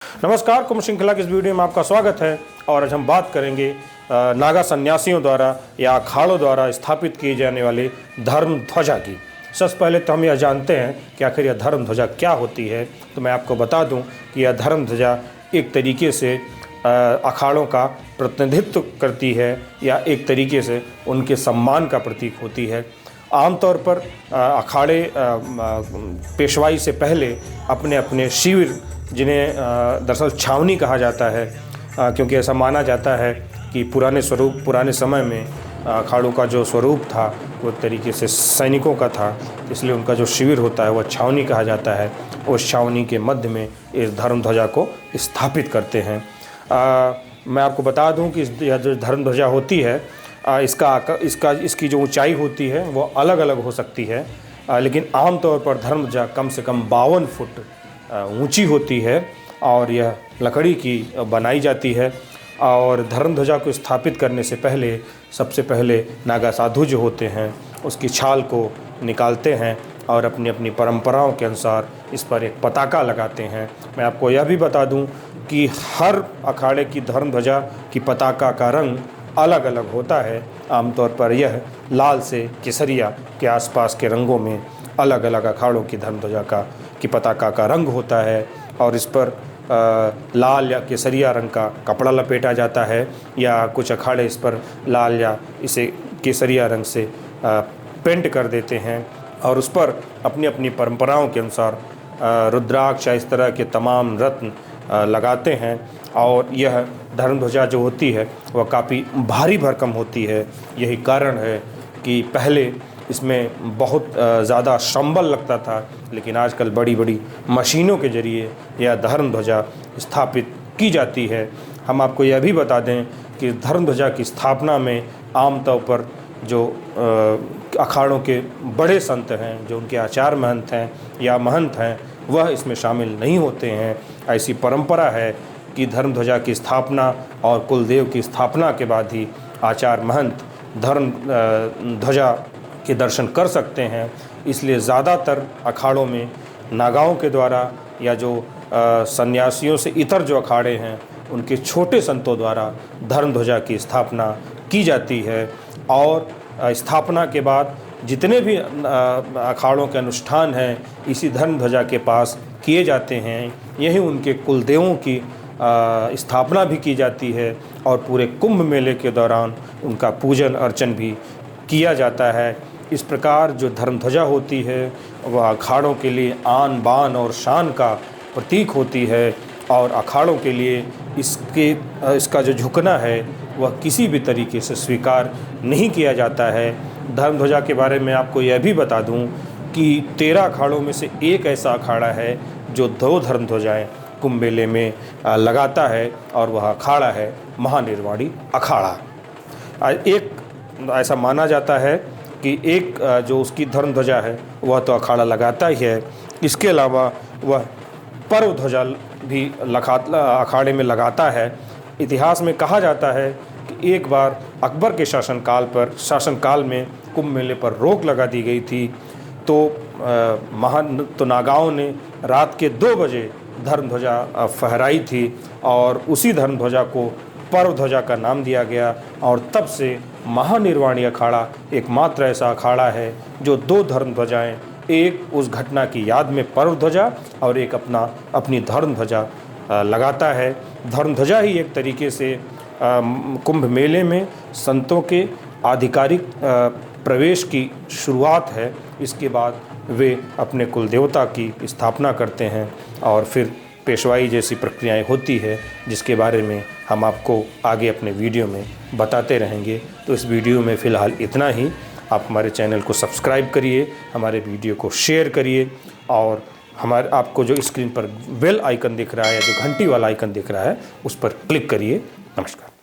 नमस्कार, कुंभ श्रृंखला की इस वीडियो में आपका स्वागत है। और आज हम बात करेंगे नागा सन्यासियों द्वारा या अखाड़ों द्वारा स्थापित की जाने वाली धर्म ध्वजा की। सबसे पहले तो हम यह जानते हैं कि आखिर यह धर्म ध्वजा क्या होती है। तो मैं आपको बता दूं कि यह धर्म ध्वजा एक तरीके से अखाड़ों का प्रतिनिधित्व करती है या एक तरीके से उनके सम्मान का प्रतीक होती है। आमतौर पर अखाड़े पेशवाई से पहले अपने अपने शिविर, जिन्हें दरअसल छावनी कहा जाता है, क्योंकि ऐसा माना जाता है कि पुराने समय में अखाड़ों का जो स्वरूप था वो एक तरीके से सैनिकों का था, इसलिए उनका जो शिविर होता है वह छावनी कहा जाता है। उस छावनी के मध्य में इस धर्म ध्वजा को स्थापित करते हैं। मैं आपको बता दूं कि यह जो धर्म ध्वजा होती है इसकी जो ऊंचाई होती है वो अलग अलग हो सकती है, लेकिन आमतौर पर धर्म ध्वजा कम से कम 52 फुट ऊंची होती है और यह लकड़ी की बनाई जाती है। और धर्म ध्वजा को स्थापित करने से पहले सबसे पहले नागा साधु जो होते हैं उसकी छाल को निकालते हैं और अपनी अपनी परंपराओं के अनुसार इस पर एक पताका लगाते हैं। मैं आपको यह भी बता दूं कि हर अखाड़े की धर्म ध्वजा की पताका का रंग अलग अलग होता है। आमतौर पर यह लाल से केसरिया के आसपास के रंगों में अलग अलग अखाड़ों की धर्म ध्वजा की पताका का रंग होता है और इस पर लाल या केसरिया रंग का कपड़ा लपेटा जाता है, या कुछ अखाड़े इस पर लाल या इसे केसरिया रंग से पेंट कर देते हैं और उस पर अपनी अपनी परंपराओं के अनुसार रुद्राक्ष या इस तरह के तमाम रत्न लगाते हैं। और यह धर्म ध्वजा जो होती है वह काफ़ी भारी भरकम होती है। यही कारण है कि पहले इसमें बहुत ज़्यादा संबल लगता था, लेकिन आजकल बड़ी बड़ी मशीनों के ज़रिए यह धर्म ध्वजा स्थापित की जाती है। हम आपको यह भी बता दें कि धर्म ध्वजा की स्थापना में आमतौर पर जो अखाड़ों के बड़े संत हैं, जो उनके आचार्य महंत हैं या महंत हैं, वह इसमें शामिल नहीं होते हैं। ऐसी परंपरा है कि धर्म ध्वजा की स्थापना और कुलदेव की स्थापना के बाद ही आचार्य महंत धर्म ध्वजा के दर्शन कर सकते हैं। इसलिए ज़्यादातर अखाड़ों में नागाओं के द्वारा या जो सन्यासियों से इतर जो अखाड़े हैं उनके छोटे संतों द्वारा धर्म ध्वजा की स्थापना की जाती है। और स्थापना के बाद जितने भी अखाड़ों के अनुष्ठान हैं इसी धर्म ध्वजा के पास किए जाते हैं। यही उनके कुलदेवों की स्थापना भी की जाती है और पूरे कुंभ मेले के दौरान उनका पूजन अर्चन भी किया जाता है। इस प्रकार जो धर्म ध्वजा होती है वह अखाड़ों के लिए आन बान और शान का प्रतीक होती है और अखाड़ों के लिए इसका जो झुकना है वह किसी भी तरीके से स्वीकार नहीं किया जाता है। धर्म ध्वजा के बारे में आपको यह भी बता दूं कि 13 अखाड़ों में से एक ऐसा अखाड़ा है जो 2 धर्म ध्वजाएँ कुंभ मेले में लगाता है और वह अखाड़ा है महानिर्वाणी अखाड़ा। एक ऐसा माना जाता है कि एक जो उसकी धर्म ध्वजा है वह तो अखाड़ा लगाता ही है, इसके अलावा वह पर्व ध्वजा भी अखाड़े में लगाता है। इतिहास में कहा जाता है कि एक बार अकबर के शासनकाल में कुंभ मेले पर रोक लगा दी गई थी, तो नागाओं ने रात के 2 बजे धर्म ध्वजा फहराई थी और उसी धर्म ध्वजा को पर्व ध्वजा का नाम दिया गया। और तब से महानिर्वाणी अखाड़ा एकमात्र ऐसा अखाड़ा है जो 2 धर्म ध्वजाएँ, एक उस घटना की याद में पर्व ध्वजा और एक अपनी धर्म ध्वजा लगाता है। धर्म ध्वजा ही एक तरीके से कुंभ मेले में संतों के आधिकारिक प्रवेश की शुरुआत है। इसके बाद वे अपने कुल देवता की स्थापना करते हैं और फिर पेशवाई जैसी प्रक्रियाएं होती है, जिसके बारे में हम आपको आगे अपने वीडियो में बताते रहेंगे। तो इस वीडियो में फ़िलहाल इतना ही। आप हमारे चैनल को सब्सक्राइब करिए, हमारे वीडियो को शेयर करिए और आपको जो स्क्रीन पर बेल आइकन दिख रहा है या जो घंटी वाला आइकन दिख रहा है उस पर क्लिक करिए। नमस्कार।